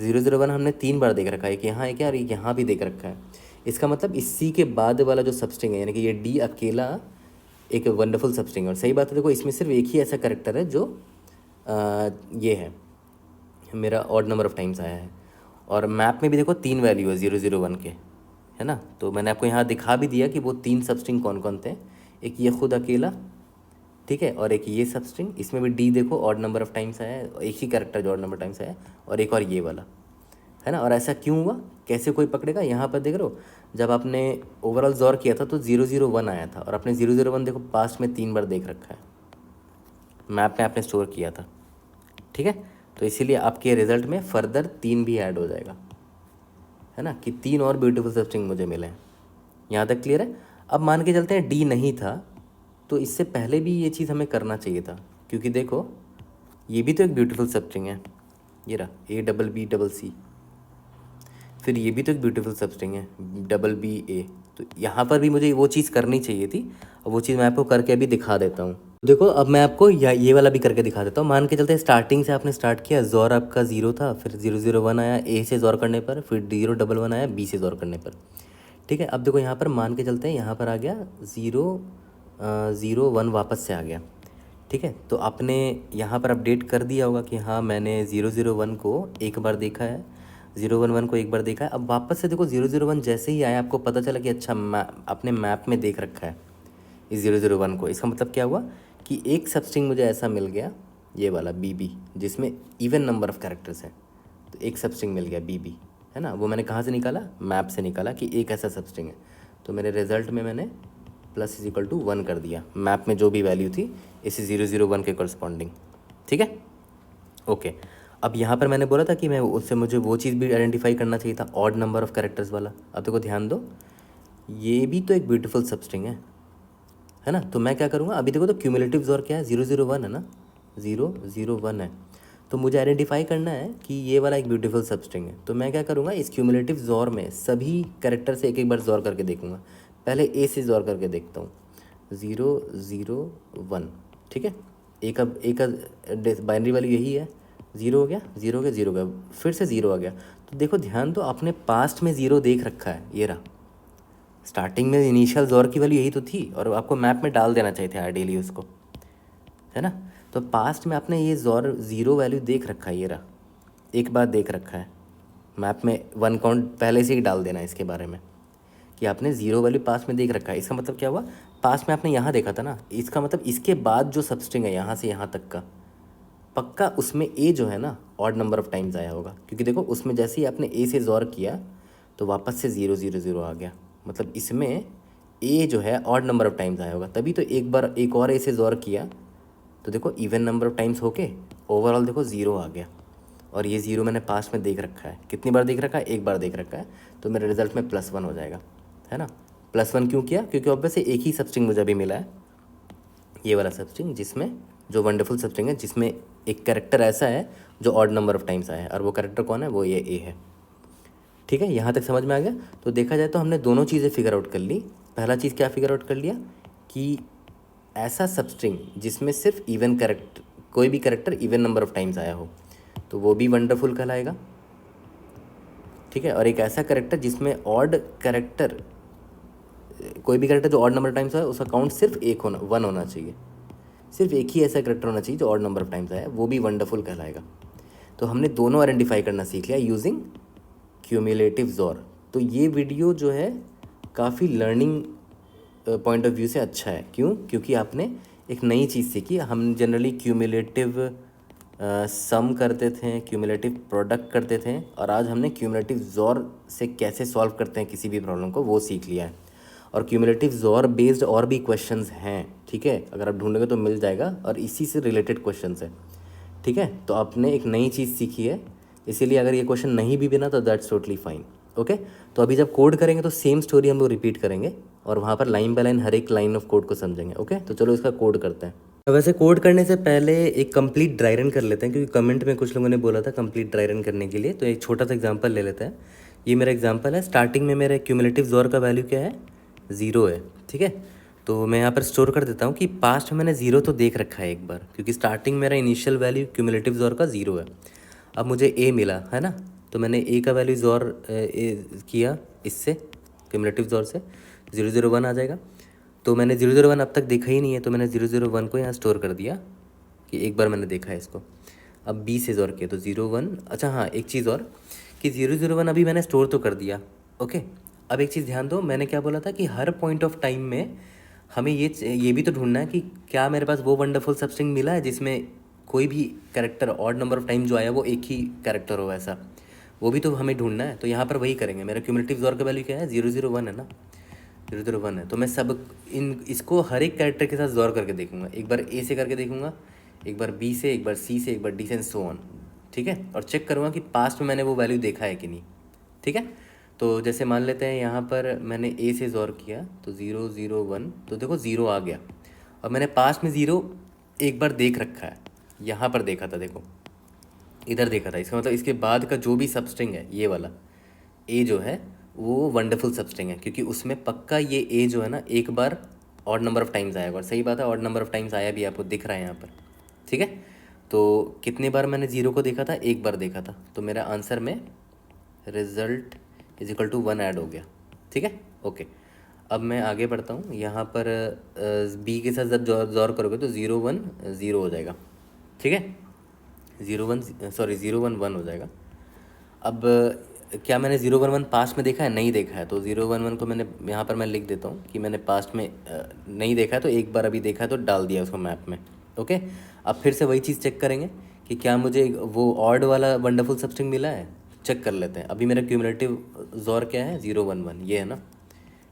S1: 001 हमने 3 बार देख रखा है, एक यहाँ एक और एक यहाँ भी देख रखा है। इसका मतलब इसी के बाद वाला जो सबस्ट्रिंग है, यानी कि ये डी अकेला एक वंडरफुल सबस्ट्रिंग है। और सही बात है, देखो इसमें सिर्फ एक ही ऐसा करेक्टर है जो ये है, मेरा ऑड नंबर ऑफ टाइम्स आया है। और मैप में भी देखो 3 वैल्यू है 001 के, है ना। तो मैंने आपको यहाँ दिखा भी दिया कि वो 3 सबस्ट्रिंग कौन कौन थे, एक ये खुद अकेला, ठीक है, और एक ये सबस्ट्रिंग, इसमें भी डी देखो ऑड नंबर ऑफ टाइम्स आया है, एक ही कैरेक्टर जो ऑड नंबर टाइम्स आया है, और एक और ये वाला, है ना। और ऐसा क्यों हुआ, कैसे कोई पकड़ेगा, यहाँ पर देख रहे हो, जब आपने ओवरऑल जोर किया था तो 001 आया था, और आपने 001 देखो पास्ट में 3 बार देख रखा है, मैप में आपने स्टोर किया था। ठीक है, तो इसीलिए आपके रिजल्ट में फर्दर 3 भी ऐड हो जाएगा, है ना, कि 3 और ब्यूटीफुल सबस्ट्रिंग मुझे मिले हैं। यहाँ तक क्लियर है। अब मान के चलते हैं डी नहीं था, तो इससे पहले भी ये चीज़ हमें करना चाहिए था, क्योंकि देखो ये भी तो एक ब्यूटीफुल सबस्ट्रिंग है, ये रहा ABB फिर ये भी तो एक ब्यूटीफुल सबस्ट्रिंग है BBA। तो यहाँ पर भी मुझे वो चीज़ करनी चाहिए थी, और वो चीज़ मैं आपको करके अभी दिखा देता हूँ। देखो अब मैं आपको ये वाला भी करके दिखा देता हूँ। मान के चलते हैं स्टार्टिंग से आपने स्टार्ट किया, जोर आपका 0 था, फिर 001 आया ए से जोर करने पर, फिर 011 आया बी से जोर करने पर। ठीक है, अब देखो यहाँ पर मान के चलते हैं, यहाँ पर आ गया 001 वापस से आ गया। ठीक है, तो आपने यहाँ पर अपडेट कर दिया होगा कि हाँ मैंने 001 को एक बार देखा है, 011 को एक बार देखा है। अब वापस से देखो 001 जैसे ही आया, आपको पता चला कि अच्छा आपने मैप में देख रखा है इस 001 को। इसका मतलब क्या हुआ कि एक सबस्ट्रिंग मुझे ऐसा मिल गया, ये वाला BB, जिसमें इवन नंबर ऑफ कैरेक्टर्स हैं। तो एक सबस्ट्रिंग मिल गया BB, है ना। वो मैंने कहाँ से निकाला, मैप से निकाला कि एक ऐसा सबस्ट्रिंग है। तो मेरे रिजल्ट में मैंने +=1 कर दिया, मैप में जो भी वैल्यू थी इसी 001 के करस्पॉन्डिंग। ठीक है, ओके। अब यहाँ पर मैंने बोला था कि मैं उससे मुझे वो चीज़ भी आइडेंटिफाई करना चाहिए था, ऑड नंबर ऑफ कैरेक्टर्स वाला। अब देखो ध्यान दो, ये भी तो एक ब्यूटीफुल सबस्ट्रिंग है ना। तो मैं क्या करूँगा, अभी देखो तो क्यूमुलेटिव जोर क्या है, 001 है ना, 001 है। तो मुझे आइडेंटिफाई करना है कि ये वाला एक ब्यूटीफुल सबस्ट्रिंग है। तो मैं क्या करूँगा, इस क्यूमुलेटिव जोर में सभी कैरेक्टर से एक एक बार जोर करके देखूँगा। पहले ए से जोर करके देखता हूँ, 001। ठीक है, एक बाइनरी वैल्यू यही है, 0 हो गया, 0 हो गया, 0 हो गया, फिर से 0 आ गया। तो देखो ध्यान दो, आपने पास्ट में 0 देख रखा है, ये रहा, स्टार्टिंग में इनिशियल जोर की वैल्यू यही तो थी, और आपको मैप में डाल देना चाहिए था आइडियली उसको, है ना। तो पास्ट में आपने ये जोर 0 वैल्यू देख रखा है, ये रहा, एक बार देख रखा है मैप में, 1 काउंट पहले से ही डाल देना इसके बारे में कि आपने 0 वैल्यू पास्ट में देख रखा है। इसका मतलब क्या हुआ, पास्ट में आपने यहाँ देखा था ना, इसका मतलब इसके बाद जो सबस्ट्रिंग है यहाँ से यहाँ तक का, पक्का उसमें ए जो है ना ऑड नंबर ऑफ टाइम्स आया होगा, क्योंकि देखो उसमें जैसे ही आपने ए से ज़ोर किया तो वापस से 0 0 0 आ गया, मतलब इसमें ए जो है ऑड नंबर ऑफ टाइम्स आया होगा। तभी तो एक बार एक और ए से ज़ोर किया तो देखो इवन नंबर ऑफ टाइम्स होके ओवरऑल देखो 0 आ गया। और ये 0 मैंने पास्ट में देख रखा है, कितनी बार देख रखा है, एक बार देख रखा है, तो मेरे रिजल्ट में +1 हो जाएगा, है ना। +1 क्यों किया, क्योंकि ऑब्वियसली एक ही सबस्ट्रिंग मुझे अभी मिला है, ये वाला सबस्ट्रिंग, जिसमें जो वंडरफुल सबस्ट्रिंग है जिसमें एक कैरेक्टर ऐसा है जो ऑड नंबर ऑफ टाइम्स आया है, और वो कैरेक्टर कौन है, वो ये ए है। ठीक है, यहाँ तक समझ में आ गया। तो देखा जाए तो हमने दोनों चीज़ें फिगर आउट कर ली। पहला चीज़ क्या फिगर आउट कर लिया कि ऐसा सबस्ट्रिंग जिसमें सिर्फ इवन कैरेक्टर, कोई भी character even number of times आया हो तो वो भी वंडरफुल कहलाएगा। ठीक है, और एक ऐसा कैरेक्टर जिसमें ऑड कैरेक्टर, कोई भी कैरेक्टर जो ऑड नंबर टाइम्स आया उसका काउंट सिर्फ 1 होना चाहिए, सिर्फ एक ही ऐसा कैरेक्टर होना चाहिए जो ऑड नंबर ऑफ टाइम्स आया, वो भी वंडरफुल कहलाएगा। तो हमने दोनों आइडेंटिफाई करना सीख लिया यूजिंग क्यूमुलेटिव ज़ोर। तो ये वीडियो जो है काफ़ी लर्निंग पॉइंट ऑफ व्यू से अच्छा है। क्यों, क्योंकि आपने एक नई चीज़ सीखी। हम जनरली क्यूमुलेटिव सम करते थे, क्यूमुलेटिव प्रोडक्ट करते थे, और आज हमने क्यूमुलेटिव ज़ोर से कैसे सॉल्व करते हैं किसी भी प्रॉब्लम को, वो सीख लिया है। और क्यूमुलेटिव ज़ोर बेस्ड और भी क्वेश्चंस हैं, ठीक है, अगर आप ढूंढोगे तो मिल जाएगा, और इसी से रिलेटेड क्वेश्चंस है। ठीक है, तो आपने एक नई चीज़ सीखी है, इसीलिए अगर ये क्वेश्चन नहीं भी बना तो दैट्स टोटली फाइन। ओके, तो अभी जब कोड करेंगे तो सेम स्टोरी हम लोग रिपीट करेंगे, और वहाँ पर लाइन बाय लाइन हर एक लाइन ऑफ कोड को समझेंगे। ओके, तो चलो इसका कोड करते हैं। वैसे कोड करने से पहले एक कंप्लीट ड्राई रन कर लेते हैं, क्योंकि कमेंट में कुछ लोगों ने बोला था कंप्लीट ड्राई रन करने के लिए। तो एक छोटा सा एग्जांपल ले लेते हैं। ये मेरा एग्जांपल है। स्टार्टिंग में मेरे क्यूमुलेटिव ज़ोर का वैल्यू क्या है, 0 है। ठीक है, तो मैं यहाँ पर स्टोर कर देता हूँ कि पास्ट में मैंने 0 तो देख रखा है एक बार, क्योंकि स्टार्टिंग मेरा इनिशियल वैल्यू क्यूमुलेटिव ज़ोर का 0 है। अब मुझे ए मिला है ना, तो मैंने ए का वैल्यू ज़ोर किया इससे, क्यूमुलेटिव ज़ोर से 0 0 1 आ जाएगा। तो मैंने 0 0 1 अब तक देखा ही नहीं है, तो मैंने 0 0 1 को यहाँ स्टोर कर दिया कि एक बार मैंने देखा है इसको। अब बी से ज़ोर किया तो 0 1, अच्छा हाँ एक चीज़ और कि 0 0 1 अभी मैंने स्टोर तो कर दिया। ओके, अब एक चीज़ ध्यान दो, मैंने क्या बोला था कि हर पॉइंट ऑफ टाइम में हमें ये भी तो ढूंढना है कि क्या मेरे पास वो वंडरफुल सबस्ट्रिंग मिला है जिसमें कोई भी character odd number of time जो आया वो एक ही कैरेक्टर हो, ऐसा वो भी तो हमें ढूंढना है। तो यहाँ पर वही करेंगे। मेरा क्यूमुलेटिव ज़ोर का वैल्यू क्या है, 0 0 1 है ना, 0 0 1 है। तो मैं सब इसको हर एक कैरेक्टर के साथ ज़ोर करके देखूंगा। एक बार ए से करके देखूंगा, एक बार बी से, एक बार सी से, एक बार डी से, सो ऑन। ठीक है, और चेक करूँगा कि पास्ट में मैंने वो वैल्यू देखा है कि नहीं। ठीक है, तो जैसे मान लेते हैं यहाँ पर मैंने ए से ज़ोर किया तो 0 0 1, तो देखो 0 आ गया। और मैंने पास्ट में 0 एक बार देख रखा है, यहाँ पर देखा था, देखो इधर देखा था। इसका मतलब इसके बाद का जो भी सबस्ट्रिंग है ये वाला ए जो है वो वंडरफुल सबस्ट्रिंग है, क्योंकि उसमें पक्का ये ए जो है ना एक बार ऑड नंबर ऑफ टाइम्स आएगा। और सही बात है, ऑड नंबर ऑफ टाइम्स आया भी, आपको दिख रहा है यहाँ पर। ठीक है, तो कितने बार मैंने 0 को देखा था, एक बार देखा था, तो मेरा आंसर में result is equal to 1 add हो गया। ठीक है, ओके। अब मैं आगे बढ़ता हूँ। यहाँ पर बी के साथ जब ज़ोर करोगे तो 0 1 0 हो जाएगा। ठीक है, 0 1 सॉरी 0 1 1 हो जाएगा। अब क्या मैंने 0 1 1 पास्ट में देखा है, नहीं देखा है, तो 0 1 1 को मैंने यहाँ पर मैं लिख देता हूँ कि मैंने पास्ट में नहीं देखा है, तो एक बार अभी देखा है तो डाल दिया उसको मैप में। ओके, अब फिर से वही चीज़ चेक करेंगे कि क्या मुझे वो ऑड वाला वंडरफुल सबस्ट्रिंग मिला है। चेक कर लेते हैं। अभी मेरा क्यूमुलेटिव ज़ोर क्या है, 0 1 1, ये है ना।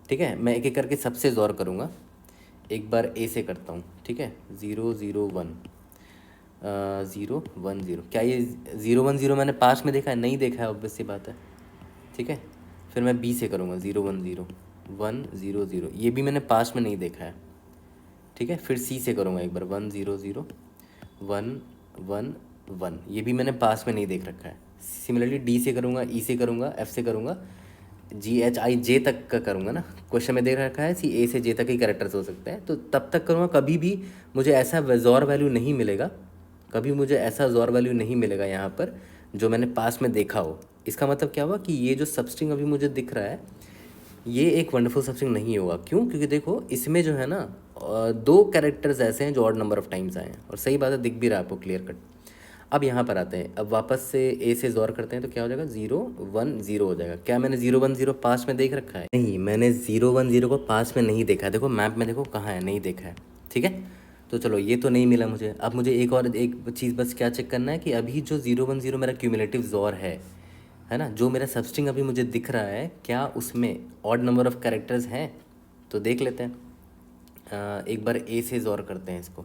S1: ठीक है, मैं एक एक करके सबसे ज़ोर करूँगा। एक बार ए से करता हूँ। ठीक है, 0 0 1 0 1 0। क्या ये 0 1 0 मैंने पास्ट में देखा है, नहीं देखा है, ऑब्वियस सी बात है। ठीक है, फिर मैं बी से करूँगा 0 1 0 1 0 0, ये भी मैंने पास्ट में नहीं देखा है। ठीक है, फिर सी से करूँगा एक बार 1 0 0 1 1 1, ये भी मैंने पास्ट में नहीं देख रखा है। सिमिलरली डी से करूँगा, ई से करूँगा, एफ से करूँगा, जी एच आई जे तक का करूँगा ना। क्वेश्चन में देख रखा है सी ए से जे तक ही कैरेक्टर्स हो सकते हैं, तो तब तक करूँगा। कभी भी मुझे ऐसा ज़ोर वैल्यू नहीं मिलेगा, कभी मुझे ऐसा ज़ोर वैल्यू नहीं मिलेगा यहाँ पर जो मैंने पास्ट में देखा हो। इसका मतलब क्या हुआ कि ये जो सबस्ट्रिंग अभी मुझे दिख रहा है ये एक वंडरफुल सबस्ट्रिंग नहीं होगा। क्यों, क्योंकि देखो इसमें जो है ना 2 कैरेक्टर्स ऐसे हैं जो ऑड नंबर ऑफ टाइम्स आए हैं, और सही बात है, दिख भी रहा है आपको क्लियर कट। अब यहाँ पर आते हैं, अब वापस से ए से ज़ोर करते हैं, तो क्या हो जाएगा, 0 1 0 हो जाएगा। क्या मैंने 0 1 0 पास्ट में देख रखा है, नहीं, मैंने 0 1 0 को पास्ट में नहीं देखा है। देखो मैप में देखो कहाँ है, नहीं देखा है। ठीक है, तो तो चलो ये तो नहीं मिला मुझे। अब मुझे एक चीज़ बस क्या चेक करना है कि अभी जो 010 मेरा क्यूमुलेटिव ज़ोर है ना, जो मेरा सबस्ट्रिंग अभी मुझे दिख रहा है, क्या उसमें ऑड नंबर ऑफ़ कैरेक्टर्स हैं? तो देख लेते हैं। एक बार ए से ज़ोर करते हैं इसको,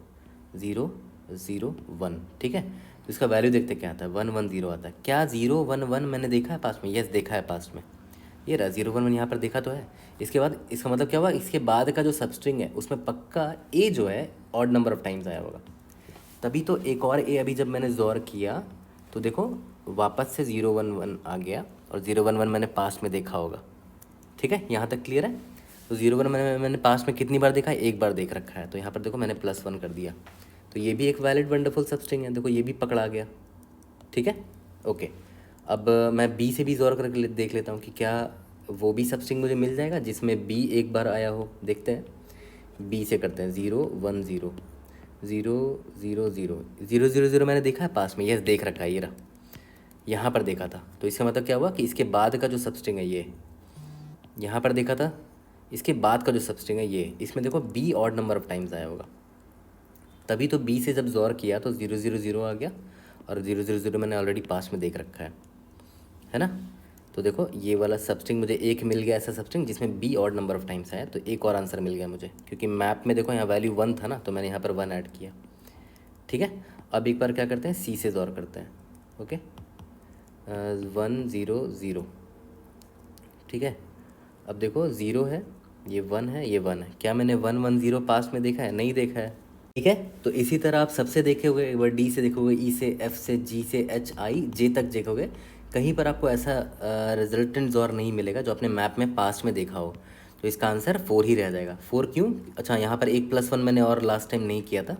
S1: 0 0 1, ठीक है। तो इसका वैल्यू देखते क्या आता है, 1 1 0 आता है। क्या 0 1 1 मैंने देखा है पास्ट में? यस, देखा है पास्ट में। ये रहा 0 1 1 यहाँ पर देखा तो है। इसके बाद इसका मतलब क्या हुआ, इसके बाद का जो सबस्ट्रिंग है उसमें पक्का ए जो है ऑड नंबर ऑफ टाइम्स आया होगा। तभी तो एक और ए अभी जब मैंने ज़ोर किया तो देखो वापस से 0 1 1 आ गया, और 0 1 1 मैंने पास्ट में देखा होगा। ठीक है, यहाँ तक क्लियर है। तो 0 1 मैंने पास्ट में कितनी बार देखा है? एक बार देख रखा है। तो यहाँ पर देखो मैंने +1 कर दिया, तो ये भी एक वैलिड वंडरफुल सबस्ट्रिंग है। देखो ये भी पकड़ा गया। ठीक है, ओके। अब मैं बी से भी ज़ोर करके देख लेता हूँ कि क्या वो भी सबस्ट्रिंग मुझे मिल जाएगा जिसमें बी एक बार आया हो। देखते हैं, बी से करते हैं 0 1 0 0 0 0 0 0 0 मैंने देखा है पास में, यस देख रखा है, ये रहा, यहाँ पर देखा था। तो इसका मतलब क्या हुआ कि इसके बाद का जो सबस्ट्रिंग है ये यहाँ पर देखा था, इसके बाद का जो सबस्ट्रिंग है ये, इसमें देखो B odd number of times आया होगा। तभी तो बी से जब ज़ोर किया तो 0 0 0 आ गया, और 0 0 0 मैंने ऑलरेडी पास में देख रखा है ना। तो देखो ये वाला सबस्ट्रिंग मुझे एक मिल गया, ऐसा सबस्ट्रिंग जिसमें B odd number of times आया, तो एक और आंसर मिल गया मुझे, क्योंकि मैप में देखो यहाँ वैल्यू 1 था ना, तो मैंने यहाँ पर 1 ऐड किया। ठीक है, अब एक बार क्या करते हैं, सी से ज़ोर करते हैं। ओके, 1 0 0, ठीक है। अब देखो 0 है, ये 1 है, ये 1 है। क्या मैंने 1 1 0 पास में देखा है? नहीं देखा है। ठीक है, तो इसी तरह आप सबसे देखे हुए, एक बार डी से देखोगे, ई से, एफ से, जी से, एच आई जे तक देखोगे, कहीं पर आपको ऐसा रिजल्टेंट ज़ोर नहीं मिलेगा जो आपने मैप में पास्ट में देखा हो। तो इसका आंसर 4 ही रह जाएगा। 4 क्यों? अच्छा, यहाँ पर 1 + 1 मैंने और लास्ट टाइम नहीं किया था,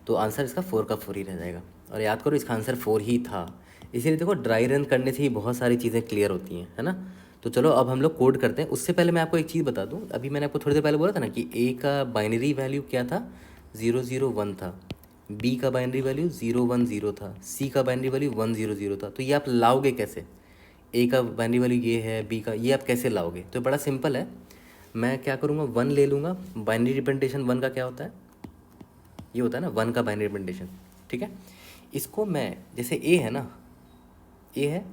S1: तो आंसर इसका 4 का 4 ही रह जाएगा। और याद करो इसका आंसर 4 ही था। इसीलिए देखो ड्राई रन करने से ही बहुत सारी चीज़ें क्लियर होती हैं, है ना। तो चलो अब हम लोग कोड करते हैं। उससे पहले मैं आपको एक चीज़ बता दूं, अभी मैंने आपको थोड़ी देर पहले बोला था ना कि ए का बाइनरी वैल्यू क्या था, 0 0 1 था, बी का बाइनरी वैल्यू 0 1 0 था, सी का बाइनरी वैल्यू 1 0 0 था। तो ये आप लाओगे कैसे? ए का बाइनरी वैल्यू ये है, बी का, ये आप कैसे लाओगे? तो बड़ा सिंपल है, मैं क्या करूँगा, 1 ले लूँगा। बाइनरी रिप्रेजेंटेशन 1 का क्या होता है? ये होता है ना 1 का बाइनरी रिप्रेजेंटेशन। ठीक है, इसको मैं, जैसे ए है ना, ए है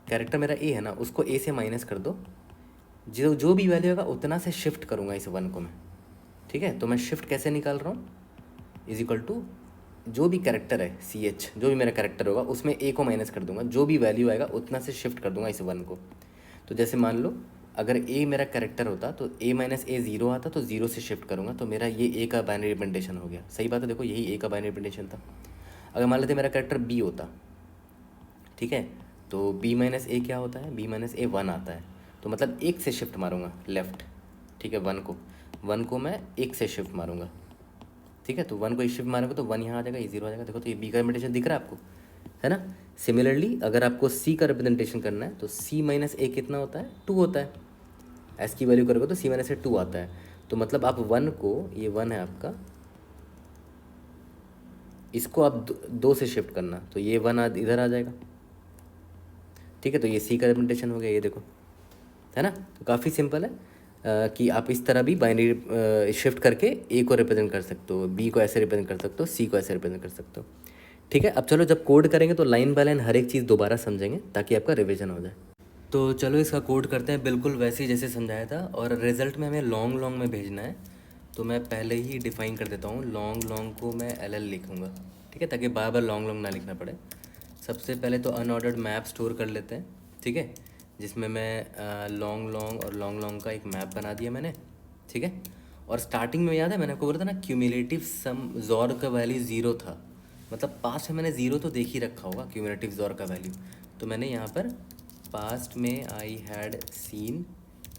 S1: कैरेक्टर मेरा, ए है ना, उसको ए से माइनस कर दो, जो जो भी वैल्यू होगा उतना से शिफ्ट करूँगा इस 1 को मैं। ठीक है, तो मैं शिफ्ट कैसे निकाल रहा हूँ, इज इक्वल टू जो भी कैरेक्टर है CH, जो भी मेरा कैरेक्टर होगा उसमें ए को माइनस कर दूंगा, जो भी वैल्यू आएगा उतना से शिफ्ट कर दूंगा इस 1 को। तो जैसे मान लो अगर ए मेरा कैरेक्टर होता तो A - A 0 आता, तो 0 से शिफ्ट करूँगा, तो मेरा ये ए का बाइनरी रिप्रेजेंटेशन हो गया। सही बात है, देखो यही ए का बाइनरी रिप्रेजेंटेशन था। अगर मान लेते मेरा कैरेक्टर बी होता, ठीक है, तो B - A क्या होता है, B - A 1 आता है, तो मतलब एक से शिफ्ट मारूंगा लेफ़्ट। ठीक है, 1 को मैं एक से शिफ्ट मारूंगा। ठीक है, तो 1 को एक शिफ्ट मारोगे तो 1 यहाँ आ जाएगा, ये 0 आ जाएगा। देखो तो ये बी का रिप्रेजेंटेशन दिख रहा है आपको, है ना। सिमिलरली अगर आपको सी का रिप्रेजेंटेशन करना है तो C - A कितना होता है, 2 होता है। एस की वैल्यू करोगे तो C - A 2 आता है। तो मतलब आप 1 को, ये 1 है आपका, इसको आप 2 से शिफ्ट करना, तो ये 1 इधर आ जाएगा। ठीक है, तो ये सी का रिप्रेजेंटेशन हो गया, ये देखो, है ना। तो काफ़ी सिंपल है कि आप इस तरह भी बाइनरी शिफ्ट करके ए को रिप्रेजेंट कर सकते हो, बी को ऐसे रिप्रेजेंट कर सकते हो, सी को ऐसे रिप्रेजेंट कर सकते हो। ठीक है, अब चलो जब कोड करेंगे तो लाइन बाय लाइन हर एक चीज़ दोबारा समझेंगे ताकि आपका रिविजन हो जाए। तो चलो इसका कोड करते हैं बिल्कुल वैसे ही जैसे समझाया था, और रिज़ल्ट में हमें लॉन्ग लॉन्ग में भेजना है। तो मैं पहले ही डिफ़ाइन कर देता हूँ, लॉन्ग लॉन्ग को मैं LL लिखूँगा। ठीक है, ताकि बार बार लॉन्ग लॉन्ग ना लिखना पड़े। सबसे पहले तो अनऑर्डर्ड मैप स्टोर कर लेते हैं। ठीक है, जिसमें मैं लॉन्ग लॉन्ग और लॉन्ग लॉन्ग का एक मैप बना दिया मैंने। ठीक है, और स्टार्टिंग में याद है मैंने आपको बोला था ना, क्यूमुलेटिव सम ज़ोर का वैल्यू 0 था, मतलब पास्ट में मैंने 0 तो देख ही रखा होगा क्यूमुलेटिव ज़ोर का वैल्यू। तो मैंने यहाँ पर पास्ट में आई हैड सीन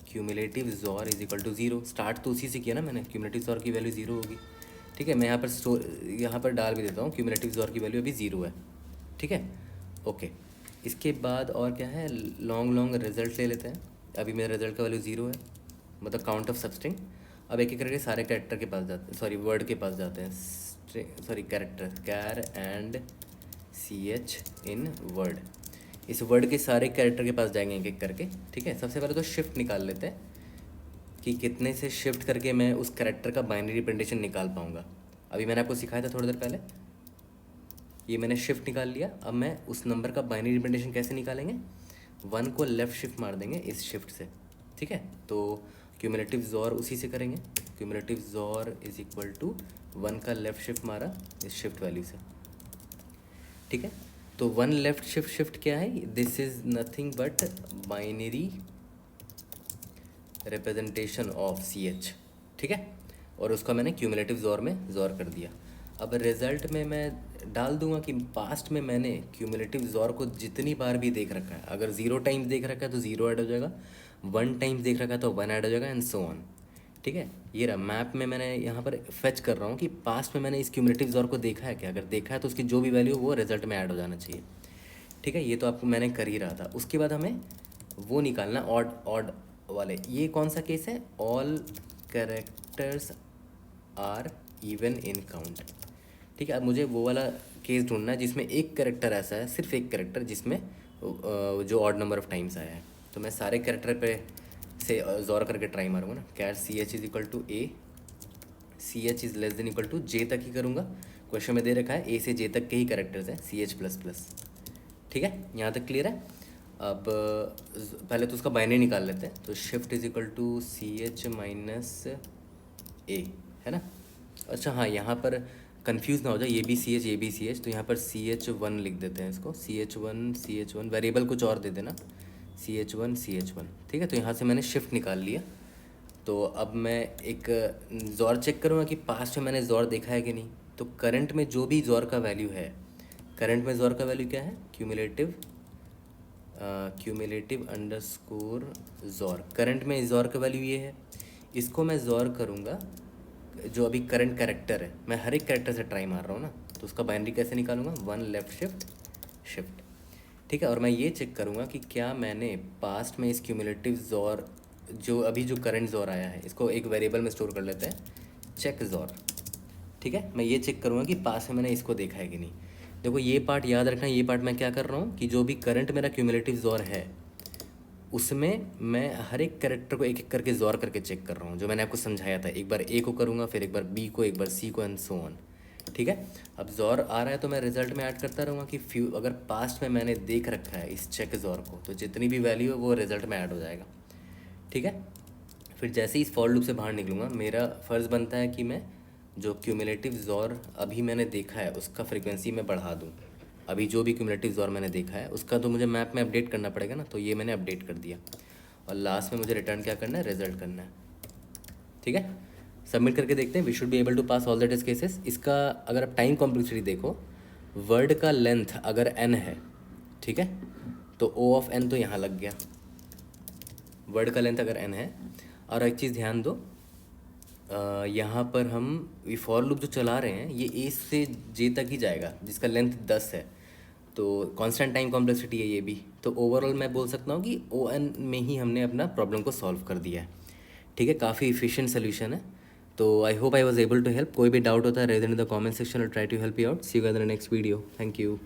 S1: क्यूमुलेटिव ज़ोर इज इक्वल टू 0, स्टार्ट तो उसी से किया ना मैंने, क्यूमुलेटिव ज़ोर की वैल्यू 0 होगी। ठीक है, मैं यहाँ पर डाल भी देता हूँ, क्यूमुलेटिव ज़ोर की वैल्यू अभी 0 है। ठीक है, ओके। इसके बाद और क्या है, लॉन्ग लॉन्ग रिजल्ट ले लेते हैं। अभी मेरा रिजल्ट का वैल्यू 0 है, मतलब काउंट ऑफ सबस्ट्रिंग। अब एक एक करके सारे कैरेक्टर के पास जाते हैं, सॉरी वर्ड के पास जाते हैं, sorry character, char and CH in word. इस वर्ड के सारे कैरेक्टर के पास जाएंगे एक एक करके। ठीक है, सबसे पहले तो शिफ्ट निकाल लेते हैं कि कितने से शिफ्ट करके मैं उस कैरेक्टर का बाइनरी रिप्रेजेंटेशन निकाल पाऊँगा। अभी मैंने आपको सिखाया था थोड़ी देर पहले, ये मैंने शिफ्ट निकाल लिया। अब मैं उस नंबर का बाइनरी रिप्रेजेंटेशन कैसे निकालेंगे, 1 को लेफ़्ट शिफ्ट मार देंगे इस शिफ्ट से, ठीक है। तो क्यूमुलेटिव ज़ॉर उसी से करेंगे, क्यूमुलेटिव ज़ॉर इज इक्वल टू 1 का लेफ़्ट शिफ्ट मारा इस शिफ्ट वैल्यू से, ठीक है। तो 1 लेफ़्ट शिफ्ट क्या है, this is nothing but binary representation of CH, ठीक है। और उसका मैंने क्यूमुलेटिव ज़ॉर में ज़ॉर कर दिया। अब रिज़ल्ट में मैं डाल दूंगा कि पास्ट में मैंने क्यूमुलेटिव ज़ॉर को जितनी बार भी देख रखा है, अगर 0 टाइम्स देख रखा है तो 0 ऐड हो जाएगा, 1 टाइम्स देख रखा है तो 1 ऐड हो जाएगा, एंड सो ऑन, ठीक है। ये रहा मैप में मैंने यहाँ पर फेच कर रहा हूँ कि पास्ट में मैंने इस क्यूमुलेटिव ज़ॉर को देखा है क्या, अगर देखा है तो उसकी जो भी वैल्यू वो रिजल्ट में ऐड हो जाना चाहिए, ठीक है। ये तो आपको मैंने कर ही रहा था। उसके बाद हमें वो निकालना ऑड ऑड वाले। ये कौन सा केस है, all characters are even in count, ठीक है। अब मुझे वो वाला केस ढूंढना है जिसमें एक कैरेक्टर ऐसा है, सिर्फ एक कैरेक्टर जिसमें जो ऑड नंबर ऑफ टाइम्स आया है। तो मैं सारे कैरेक्टर पे से ज़ोर करके ट्राई मारूंगा ना, cat CH is equal to A, CH is less than equal to J तक ही करूँगा। क्वेश्चन में दे रखा है A से J तक के ही कैरेक्टर्स हैं, CH प्लस प्लस, ठीक है। यहाँ तक क्लियर है। अब पहले तो उसका बाइनरी निकाल लेते हैं। तो shift is equal to CH minus A, है ना। अच्छा हाँ, यहाँ पर कंफ्यूज ना हो जाए, ये भी CH ये भी CH, तो यहाँ पर CH1 लिख देते हैं इसको, CH1 वेरिएबल कुछ और दे देना, CH1, ठीक है। तो यहाँ से मैंने शिफ्ट निकाल लिया। तो अब मैं एक ज़ोर चेक करूँगा कि पास्ट में मैंने ज़ोर देखा है कि नहीं। तो करंट में जो भी ज़ोर का वैल्यू है, करंट में ज़ोर का वैल्यू क्या है, क्यूमुलेटिव अंडरस्कोर ज़ोर, करंट में ज़ोर का वैल्यू ये है। इसको मैं ज़ोर करूँगा जो अभी करंट कैरेक्टर है, मैं हर एक कैरेक्टर से ट्राई मार रहा हूँ ना, तो उसका बाइनरी कैसे निकालूंगा, 1 लेफ़्ट शिफ्ट, ठीक है। और मैं ये चेक करूँगा कि क्या मैंने पास्ट में इस क्यूमुलेटिव ज़ोर, जो अभी जो करंट ज़ोर आया है, इसको एक वेरिएबल में स्टोर कर लेते हैं, चेक ज़ोर, ठीक है। मैं ये चेक करूँगा कि पास्ट में मैंने इसको देखा है कि नहीं। देखो ये पार्ट याद रखना, ये पार्ट मैं क्या कर रहा हूँ कि जो भी करंट मेरा क्यूमुलेटिव ज़ोर है उसमें मैं हर एक कैरेक्टर को एक एक करके ज़ोर करके चेक कर रहा हूँ, जो मैंने आपको समझाया था। एक बार A को करूँगा, फिर एक बार B को, एक बार C को, एंड सो ऑन, ठीक है। अब ज़ोर आ रहा है तो मैं रिजल्ट में ऐड करता रहूँगा कि अगर पास्ट में मैंने देख रखा है इस चेक ज़ोर को, तो जितनी भी वैल्यू है वो रिजल्ट में ऐड हो जाएगा, ठीक है। फिर जैसे ही इस फॉर लूप से बाहर निकलूँगा, मेरा फ़र्ज़ बनता है कि मैं जो क्यूमुलेटिव ज़ोर अभी मैंने देखा है उसका फ्रिक्वेंसी में बढ़ा दूँ। अभी जो भी क्यूमुलेटिव ज़ोर मैंने देखा है उसका तो मुझे मैप में अपडेट करना पड़ेगा ना, तो ये मैंने अपडेट कर दिया। और लास्ट में मुझे रिटर्न क्या करना है, रिजल्ट करना है, ठीक है। सबमिट करके देखते हैं, we should be able to pass all the test cases. इसका अगर आप टाइम कॉम्प्लेक्सिटी देखो, वर्ड का लेंथ अगर n है, ठीक है, तो O ऑफ n तो यहाँ लग गया, वर्ड का लेंथ अगर n है। और एक चीज़ ध्यान दो, यहाँ पर हम ये फॉर लूप जो चला रहे हैं ये A से J तक ही जाएगा, जिसका लेंथ 10 है, तो कांस्टेंट टाइम कॉम्प्लेक्सिटी है ये भी। तो ओवरऑल मैं बोल सकता हूँ कि ON में ही हमने अपना प्रॉब्लम को सॉल्व कर दिया है, ठीक है। काफ़ी इफिशिएंट सोल्यूशन है। तो I hope I was able to help. कोई भी डाउट होता है raise in the comment section और try to help you out. See you in the next video. Thank you.